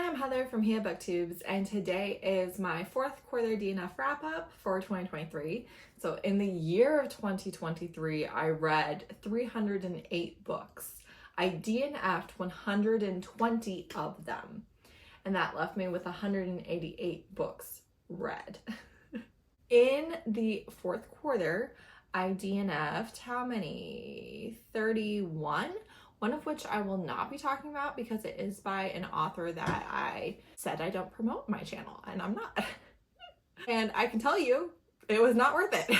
I'm Heather from Here Booktubes, and today is my fourth quarter DNF wrap-up for 2023. So in the year of 2023, I read 308 books. I DNF'd 120 of them, and that left me with 188 books read. In the fourth quarter, I DNF'd how many? 31? One of which I will not be talking about because it is by an author that I said I don't promote my channel, and I'm not. And I can tell you, it was not worth it.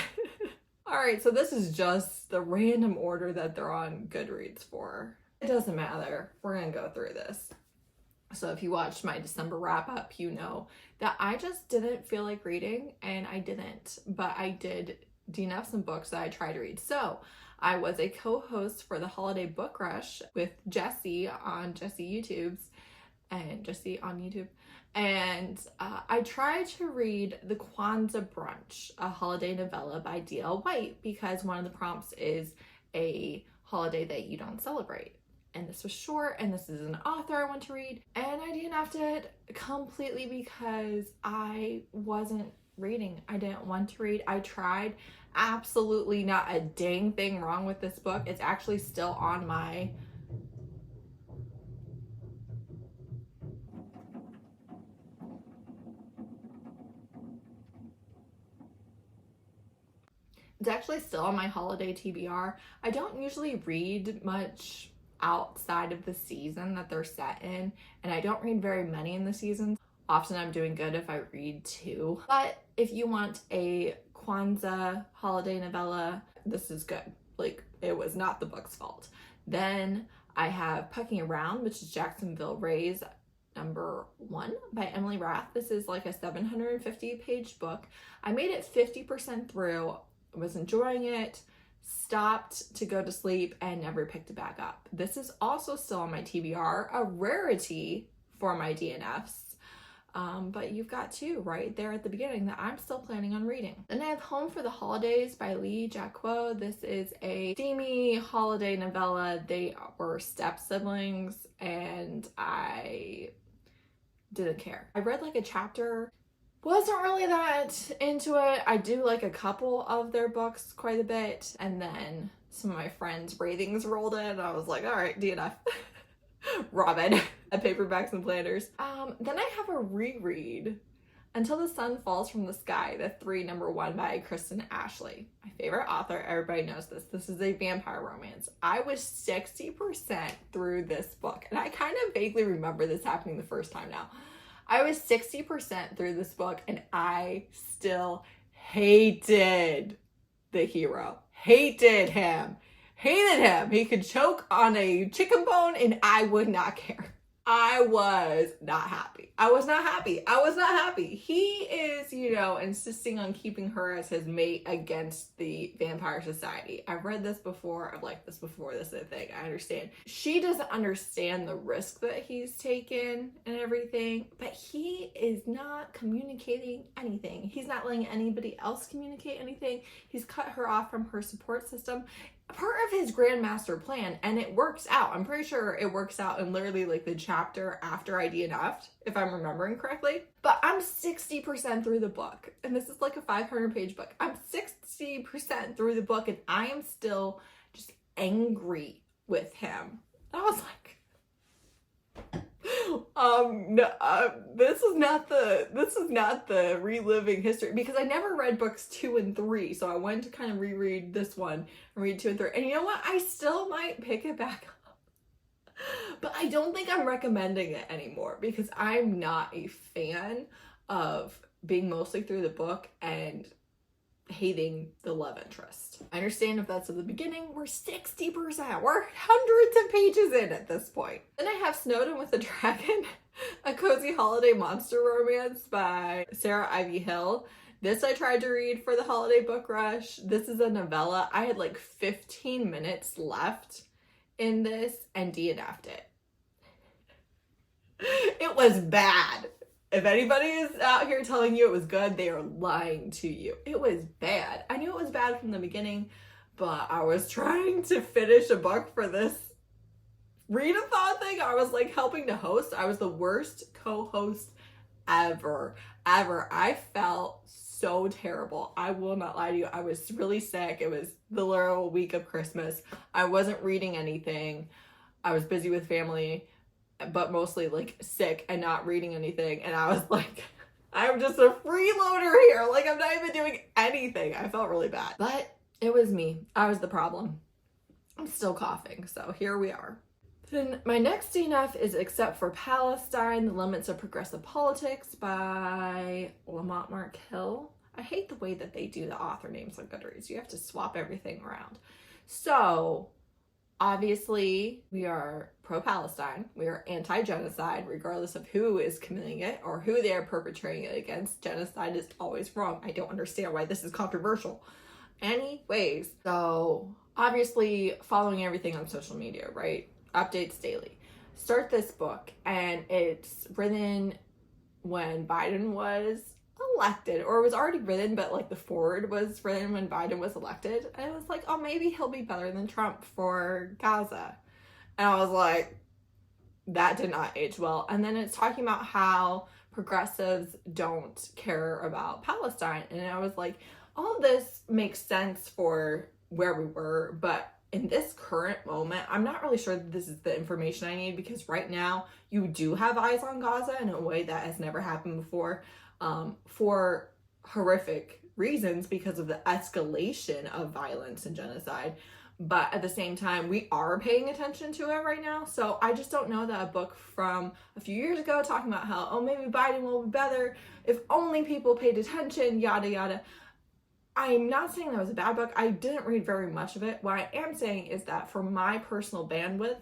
Alright, so this is just the random order that they're on Goodreads for. It doesn't matter. We're gonna go through this. So if you watched my December wrap-up, you know that I just didn't feel like reading, and I didn't. But I did DNF some books that I tried to read. So I was a co-host for the Holiday Book Rush with Jesse on YouTube, and I tried to read The Kwanzaa Brunch, a holiday novella by D.L. White, because one of the prompts is a holiday that you don't celebrate. And this was short, and this is an author I want to read, and I DNF'd it completely because I wasn't reading. I didn't want to read. I tried. Absolutely not a dang thing wrong with this book. It's actually still on my holiday TBR. I don't usually read much outside of the season that they're set in, and I don't read very many in the seasons. Often I'm doing good if I read two. But if you want a Kwanzaa holiday novella, this is good. Like, it was not the book's fault. Then I have Pucking Around, which is Jacksonville Ray's #1 by Emily Rath. This is like a 750-page book. I made it 50% through, was enjoying it, stopped to go to sleep, and never picked it back up. This is also still on my TBR, a rarity for my DNFs. But you've got two right there at the beginning that I'm still planning on reading. Then I have Home for the Holidays by Lee Jacquot. This is a steamy holiday novella. They were step siblings, and I didn't care. I read like a chapter, wasn't really that into it. I do like a couple of their books quite a bit, and then some of my friends' ratings rolled in, and I was like, all right, DNF. Robin at Paperbacks and Planners. Then I have a reread, Until the Sun Falls from the Sky, the 3 #1 by Kristen Ashley. My favorite author, everybody knows this. This is a vampire romance. I was 60% through this book, and I kind of vaguely remember this happening the first time now. I was 60% through this book, and I still hated the hero. Hated him. He could choke on a chicken bone and I would not care. I was not happy. He is, insisting on keeping her as his mate against the vampire society. I've read this before. I've liked this before. This is a thing. I understand. She doesn't understand the risk that he's taken and everything, but he is not communicating anything. He's not letting anybody else communicate anything. He's cut her off from her support system. Part of his grand master plan, and it works out. I'm pretty sure it works out in literally like the chapter after I DNF'd, if I'm remembering correctly. But I'm 60% through the book, and this is like a 500-page book. I'm 60% through the book, and I am still just angry with him. I was like, this is not the reliving history, because I never read books 2 and 3, so I wanted to kind of reread this one and read 2 and 3. And you know what? I still might pick it back up, but I don't think I'm recommending it anymore because I'm not a fan of being mostly through the book and hating the love interest. I understand if that's at the beginning. We're 60%. We're hundreds of pages in at this point. Then I have Snowden with a Dragon, a cozy holiday monster romance by Sarah Ivy Hill. This I tried to read for the Holiday Book Rush. This is a novella. I had like 15 minutes left in this and DNF'd it. It was bad. If anybody is out here telling you it was good, they are lying to you. It was bad. I knew it was bad from the beginning, but I was trying to finish a book for this readathon thing. I was like helping to host. I was the worst co-host ever. I felt so terrible. I will not lie to you. I was really sick. It was the literal week of Christmas. I wasn't reading anything. I was busy with family, but mostly like sick and not reading anything. And I was like, I'm just a freeloader here. Like, I'm not even doing anything. I felt really bad. But it was me. I was the problem. I'm still coughing, so here we are. Then my next DNF is Except for Palestine, The Limits of Progressive Politics by Lamont Markhill. I hate the way that they do the author names on Goodreads. You have to swap everything around. So, obviously, we are pro-Palestine. We are anti-genocide, regardless of who is committing it or who they are perpetrating it against. Genocide is always wrong. I don't understand why this is controversial. Anyways, so obviously following everything on social media, right? Updates daily. Start this book, and it's written when Biden was elected, or it was already written, but like the forward was written when Biden was elected. And it was like, oh, maybe he'll be better than Trump for Gaza. And I was like, that did not age well. And then it's talking about how progressives don't care about Palestine. And I was like, all of this makes sense for where we were, but in this current moment, I'm not really sure that this is the information I need, because right now you do have eyes on Gaza in a way that has never happened before, for horrific reasons because of the escalation of violence and genocide. But at the same time, we are paying attention to it right now. So I just don't know that a book from a few years ago talking about how, oh, maybe Biden will be better if only people paid attention, yada, yada. I'm not saying that was a bad book. I didn't read very much of it. What I am saying is that for my personal bandwidth,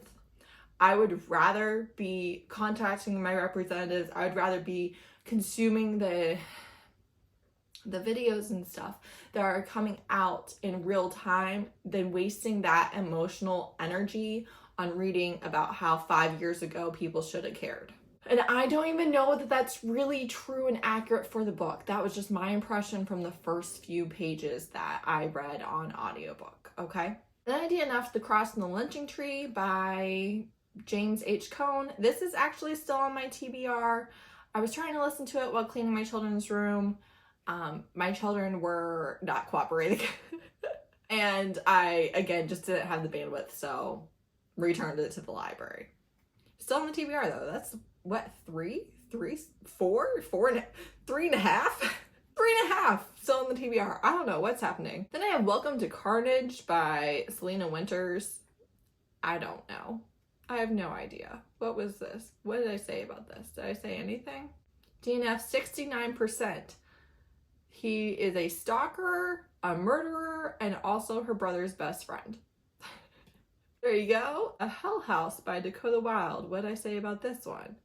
I would rather be contacting my representatives. I would rather be consuming the videos and stuff that are coming out in real time than wasting that emotional energy on reading about how 5 years ago people should have cared. And I don't even know that that's really true and accurate for the book. That was just my impression from the first few pages that I read on audiobook, okay? Then I DNF'd The Cross and the Lynching Tree by James H. Cone. This is actually still on my TBR. I was trying to listen to it while cleaning my children's room. My children were not cooperating. And I, again, just didn't have the bandwidth, so returned it to the library. Still on the TBR though. That's what, 3 and a half still on the TBR. I don't know what's happening. Then I have Welcome to Carnage by Selena Winters. I don't know. I have no idea. What was this? What did I say about this? Did I say anything? DNF 69%. He is a stalker, a murderer, and also her brother's best friend. There you go. A Hell House by Dakota Wild. What did I say about this one?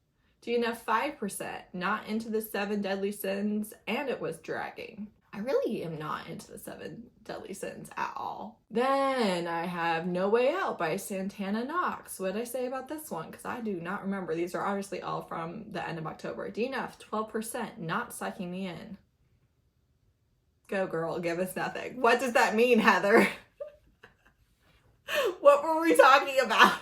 DNF 5%. Not into the 7 deadly sins, and it was dragging. I really am not into the 7 deadly sins at all. Then I have No Way Out by Santana Knox. What did I say about this one? Because I do not remember. These are obviously all from the end of October. DNF 12%. Not Sucking Me In. Go girl, give us nothing. What does that mean, Heather? What were we talking about?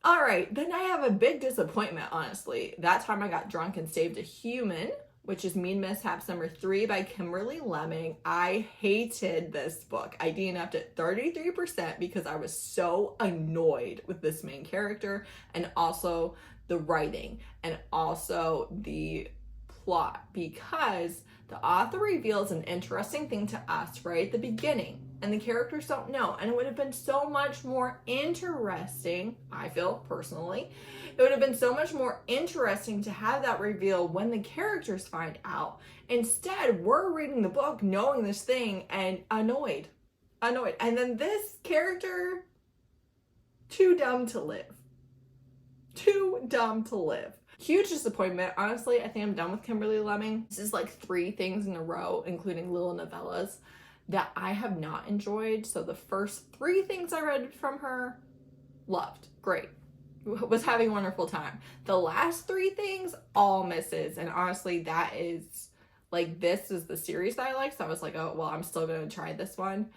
All right, then I have a big disappointment, honestly. That Time I Got Drunk and Saved a Human, which is Mean Mishaps number 3 by Kimberly Lemming. I hated this book. I DNF'd it 33% because I was so annoyed with this main character, and also the writing, and also the plot, because the author reveals an interesting thing to us right at the beginning, and the characters don't know. And it would have been so much more interesting, I feel personally, it would have been so much more interesting to have that reveal when the characters find out. Instead, we're reading the book knowing this thing and annoyed. And then this character, too dumb to live. Huge disappointment. Honestly, I think I'm done with Kimberly Lemming. This is like 3 things in a row, including little novellas, that I have not enjoyed. So the first 3 things I read from her, loved. Great. Was having a wonderful time. The last 3 things, all misses. And honestly, that is like, this is the series that I like. So I was like, oh, well, I'm still going to try this one.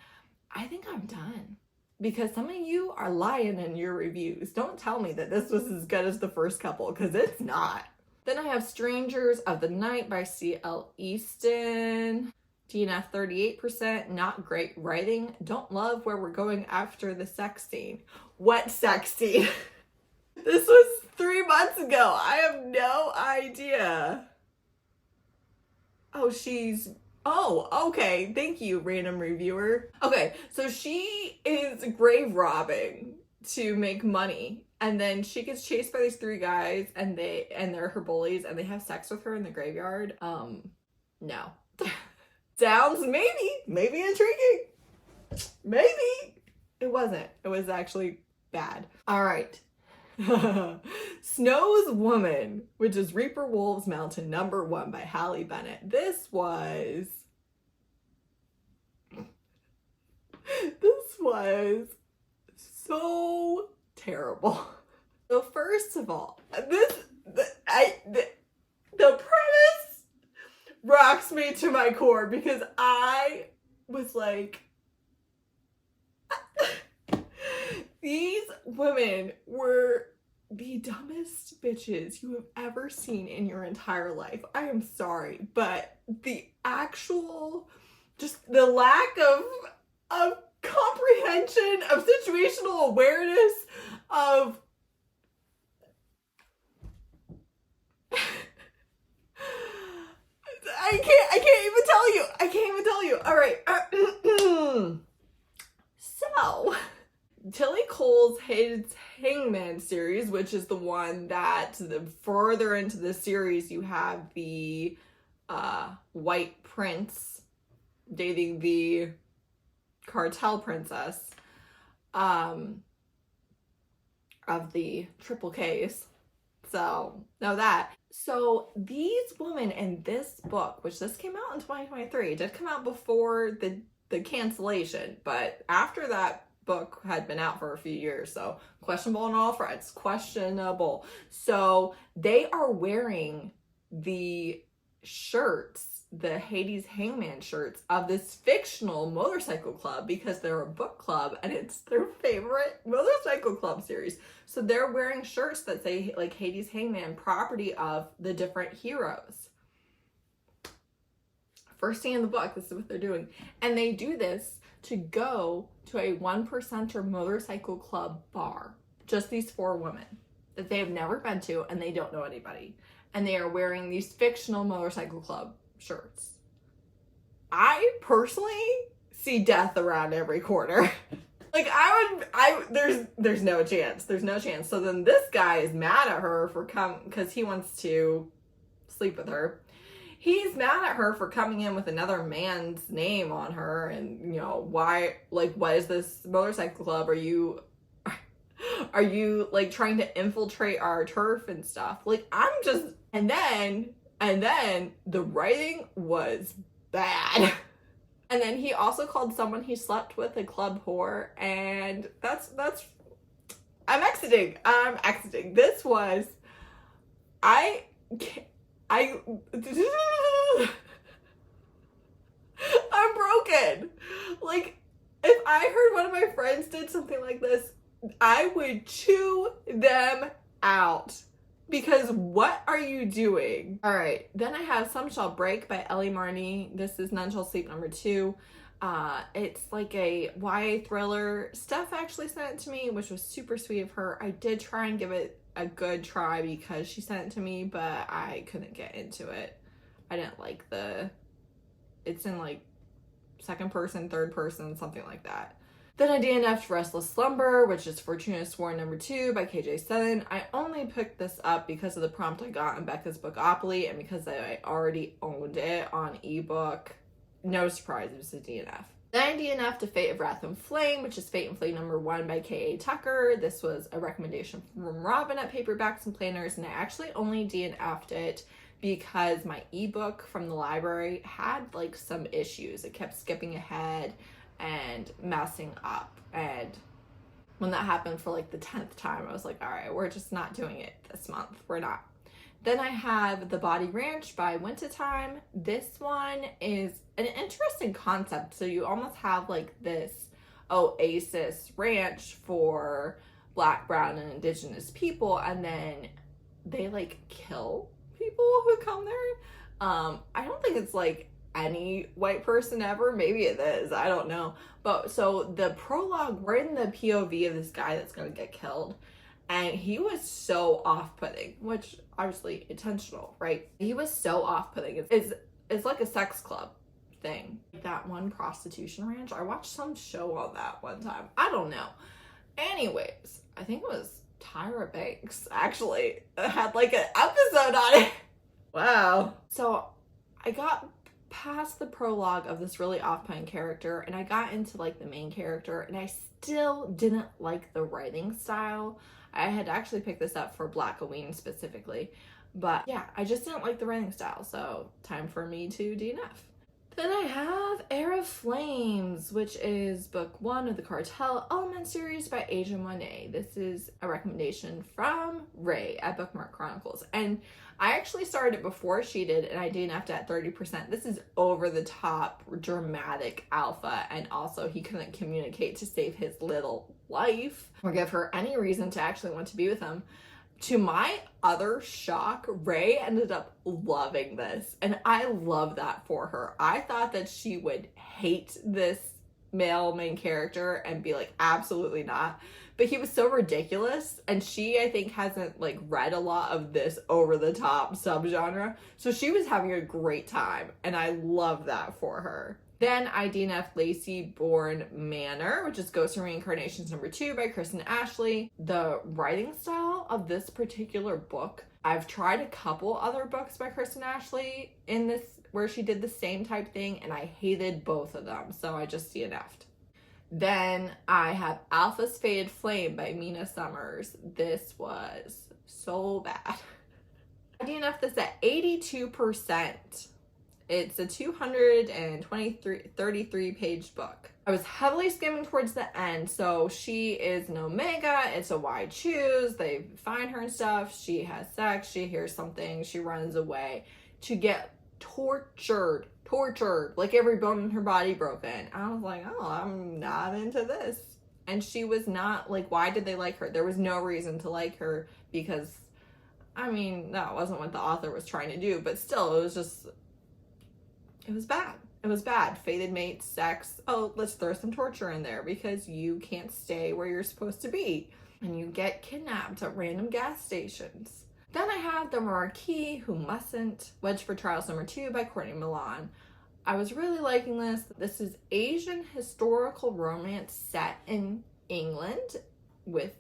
I think I'm done. because some of you are lying in your reviews. Don't tell me that this was as good as the first couple, because it's not. Then I have Strangers of the Night by C.L. Easton. DNF 38%, not great writing. Don't love where we're going after the sex scene. What sex scene? This was 3 months ago. I have no idea. Oh, okay. Thank you, random reviewer. Okay, so she is grave robbing to make money. And then she gets chased by these 3 guys and they're her bullies and they have sex with her in the graveyard. No. Sounds maybe intriguing. Maybe. It wasn't. It was actually bad. All right. Snow's Woman, which is Reaper Wolves Mountain #1 by Hallie Bennett. This was so terrible. So first of all, the premise rocks me to my core because I was like, these women were the dumbest bitches you have ever seen in your entire life. I am sorry, but the actual, just the lack of comprehension, of situational awareness, of I can't even tell you. All right. So, Tilly Cole's Hangman series, which is the one that further into the series you have the white prince dating the cartel princess of the triple Ks. So, know that. So these women in this book, which this came out in 2023, it did come out before the cancellation, but after that book had been out for a few years, so questionable on all fronts, questionable. So they are wearing the shirts, the Hades Hangman shirts of this fictional motorcycle club because they're a book club and it's their favorite motorcycle club series. So they're wearing shirts that say like Hades Hangman, property of the different heroes. First scene in the book, this is what they're doing. And they do this to go to a 1%er motorcycle club bar. Just these 4 women that they have never been to and they don't know anybody. And they are wearing these fictional motorcycle club shirts. I personally see death around every corner. Like there's no chance. There's no chance. So then this guy is mad at her for because he wants to sleep with her. He's mad at her for coming in with another man's name on her, and you know, why, like, what is this motorcycle club? Are you like trying to infiltrate our turf and stuff? Like, and then the writing was bad. And then he also called someone he slept with a club whore, and I'm exiting. This was, I'm broken. Like, if I heard one of my friends did something like this, I would chew them out. Because what are you doing? All right, then I have Some Shall Break by Ellie Marney. This is None Shall Sleep #2. It's like a YA thriller. Steph actually sent it to me, which was super sweet of her. I did try and give it a good try because she sent it to me, but I couldn't get into it. I didn't like it's in like second person, third person, something like that. Then I DNF'd Restless Slumber, which is Fortuna Sworn #2 by KJ Sutton. I only picked this up because of the prompt I got in Becca's Bookopoly and because I already owned it on ebook. No surprise, it was a DNF. Then I DNF'd to Fate of Wrath and Flame, which is Fate and Flame #1 by K.A. Tucker. This was a recommendation from Robin at Paperbacks and Planners, and I actually only DNF'd it because my ebook from the library had like some issues. It kept skipping ahead and messing up, and when that happened for like the 10th time, I was like, all right, we're just not doing it this month. We're not. Then I have The Body Ranch by Wintertime. This one is an interesting concept. So you almost have like this oasis ranch for Black, brown, and indigenous people, and then they like kill people who come there. I don't think it's like any white person ever. Maybe it is, I don't know. But so the prologue, we're in the POV of this guy that's gonna get killed, and he was so off-putting, which obviously intentional, right? He was so off-putting. It's like a sex club thing. That one prostitution ranch, I watched some show on that one time. I don't know. Anyways, I think it was Tyra Banks actually had like an episode on it. Wow. So I got past the prologue of this really off-putting character, and I got into like the main character, and I still didn't like the writing style. I had actually picked this up for Black Queen specifically, but yeah, I just didn't like the writing style, so time for me to DNF. Then I have Heir of Flames, which is book 1 of the Cartel Element series by Asia Monet. This is a recommendation from Ray at Bookmark Chronicles. And I actually started it before she did, and I DNF'd at 30%. This is over the top, dramatic alpha, and also he couldn't communicate to save his little life or give her any reason to actually want to be with him. To my utter shock, Ray ended up loving this, and I love that for her. I thought that she would hate this male main character and be like, absolutely not. But he was so ridiculous, and she, I think, hasn't like read a lot of this over-the-top subgenre, so she was having a great time, and I love that for her. Then I DNF'd Lacey Bourne Manor, which is Ghosts and Reincarnations #2 by Kristen Ashley. The writing style of this particular book, I've tried a couple other books by Kristen Ashley in this where she did the same type thing, and I hated both of them, so I just DNF'd. Then I have Alpha's Faded Flame by Mina Summers. This was so bad. I DNF'd this at 82%. It's a 233 page book. I was heavily skimming towards the end. So she is an Omega. It's a why choose. They find her and stuff. She has sex. She hears something. She runs away to get tortured, like every bone in her body broken. I was like, oh, I'm not into this. And she was not like, why did they like her? There was no reason to like her because, I mean, that wasn't what the author was trying to do. But still, it was just... It was bad. It was bad. Fated mates, sex. Oh, let's throw some torture in there because you can't stay where you're supposed to be. And you get kidnapped at random gas stations. Then I have The Marquis Who Mustn't, Wedge for Trials #2 by Courtney Milan. I was really liking this. This is Asian historical romance set in England with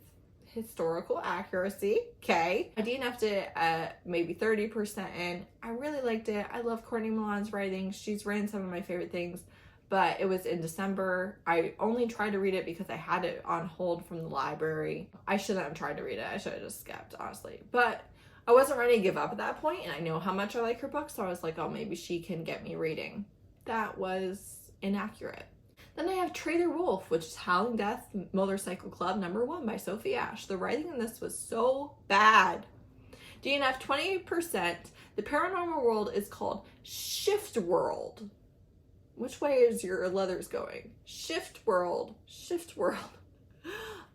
historical accuracy. Okay. I DNF'd it at maybe 30% in. I really liked it. I love Courtney Milan's writing. She's written some of my favorite things, but it was in December. I only tried to read it because I had it on hold from the library. I shouldn't have tried to read it. I should have just skipped, honestly. But I wasn't ready to give up at that point, and I know how much I like her book, so I was like, oh, maybe she can get me reading. That was inaccurate. Then I have Trader Wolf, which is Howling Death Motorcycle Club #1 by Sophie Ashe. The writing in this was so bad. DNF 28%. The paranormal world is called Shift World. Which way is your leathers going? Shift World. Shift World.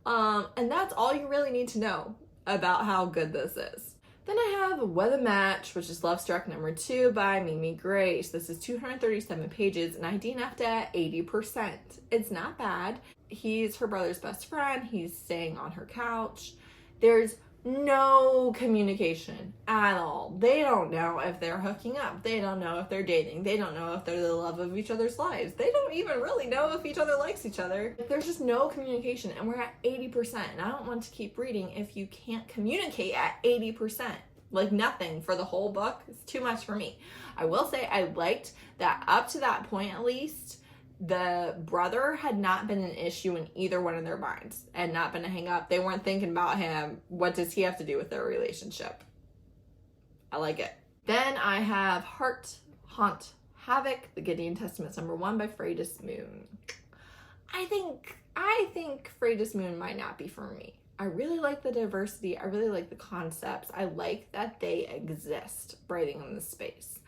And that's all you really need to know about how good this is. Then I have Weather Match, which is Love Struck #2 by Mimi Grace. This is 237 pages, and I DNF'd at 80%. It's not bad. He's her brother's best friend. He's staying on her couch. There's no communication at all. They don't know if they're hooking up. They don't know if they're dating. They don't know if they're the love of each other's lives. They don't even really know if each other likes each other. There's just no communication, and we're at 80%, and I don't want to keep reading if you can't communicate at 80%. Like nothing for the whole book. It's too much for me. I will say I liked that up to that point at least, the brother had not been an issue in either one of their minds and not been a hang up. They weren't thinking about him. What does he have to do with their relationship? I like it. Then I have Heart Haunt Havoc, The Gideon Testaments #1 by Freydis Moon. I think Freydis Moon might not be for me. I really like the diversity. I really like the concepts. I like that they exist writing in this space.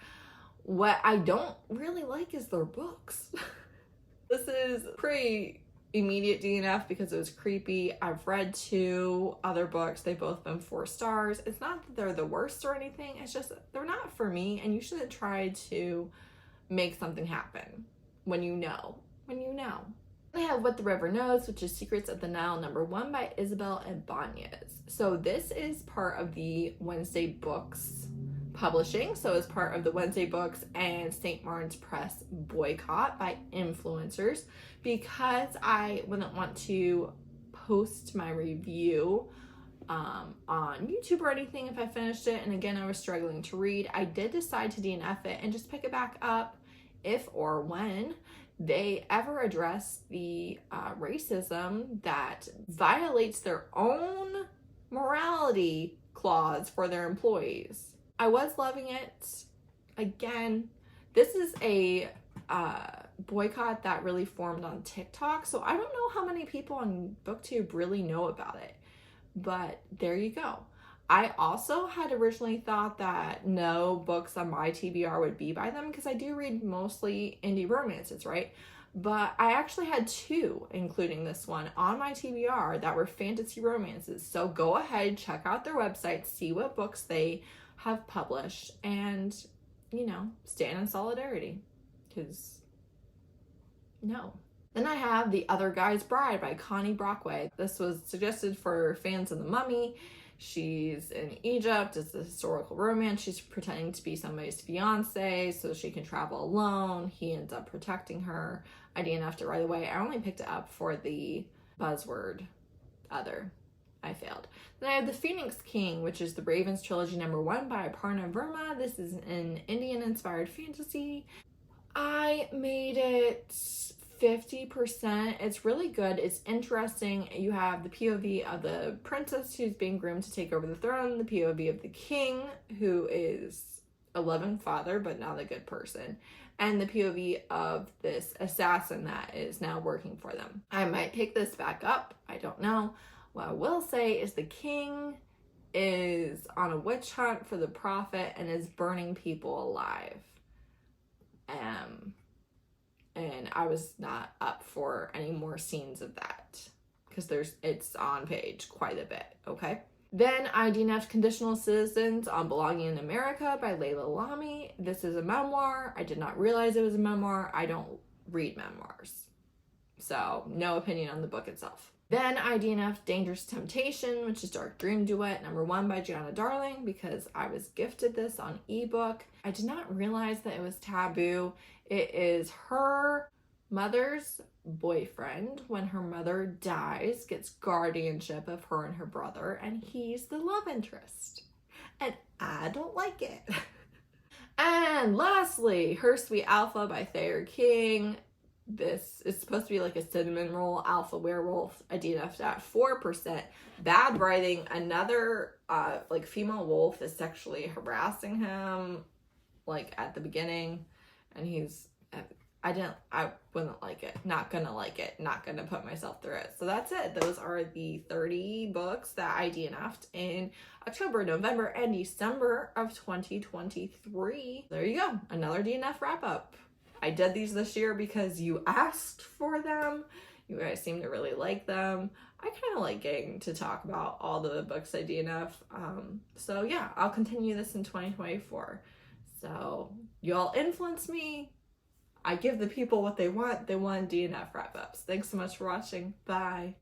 What I don't really like is their books. This is pretty immediate DNF because it was creepy. I've read 2 other books. They've both been 4 stars. It's not that they're the worst or anything. It's just they're not for me, and you shouldn't try to make something happen when you know. I have What the River Knows, which is Secrets of the Nile, #1 by Isabel Ibanez. So this is part of the Wednesday Books publishing. So it's part of the Wednesday Books and St. Martin's Press boycott by influencers, because I wouldn't want to post my review on YouTube or anything if I finished it. And again, I was struggling to read. I did decide to DNF it and just pick it back up if or when they ever address the racism that violates their own morality clause for their employees. I was loving it. Again, this is a boycott that really formed on TikTok, so I don't know how many people on BookTube really know about it, but there you go. I also had originally thought that no books on my TBR would be by them, because I do read mostly indie romances, right? But I actually had 2, including this one, on my TBR that were fantasy romances. So go ahead, check out their website, see what books they have published, and, you know, stand in solidarity, because no. Then I have The Other Guy's Bride by Connie Brockway. This was suggested for fans of The Mummy. She's in Egypt. It's a historical romance. She's pretending to be somebody's fiance so she can travel alone. He ends up protecting her. I DNF'd it right away. I only picked it up for the buzzword other. I failed. Then I have The Phoenix King, which is the Ravens trilogy #1 by Aparna Verma. This is an Indian-inspired fantasy. I made it 50%. It's really good. It's interesting. You have the POV of the princess who's being groomed to take over the throne, the POV of the king, who is a loving father but not a good person, and the POV of this assassin that is now working for them. I might pick this back up. I don't know. What I will say is the king is on a witch hunt for the prophet and is burning people alive. And I was not up for any more scenes of that, because it's on page quite a bit, okay? Then I DNF'd Conditional Citizens on Belonging in America by Layla Lamy. This is a memoir. I did not realize it was a memoir. I don't read memoirs, so no opinion on the book itself. Then I DNF'd Dangerous Temptation, which is Dark Dream Duet, #1 by Gianna Darling, because I was gifted this on ebook. I did not realize that it was taboo. It is her mother's boyfriend, when her mother dies, gets guardianship of her and her brother, and he's the love interest. And I don't like it. And lastly, Her Sweet Alpha by Thayer King. This is supposed to be like a cinnamon roll alpha werewolf. I DNF'd at 4%. Bad writing. Another like female wolf is sexually harassing him, like at the beginning, and I wouldn't like it. Not gonna like it. Not gonna put myself through it. So that's it. Those are the 30 books that I DNF'd in October, November, and December of 2023. There you go. Another DNF wrap up. I did these this year because you asked for them. You guys seem to really like them. I kind of like getting to talk about all the books I DNF. So yeah, I'll continue this in 2024. So you all influence me. I give the people what they want. They want DNF wrap-ups. Thanks so much for watching. Bye.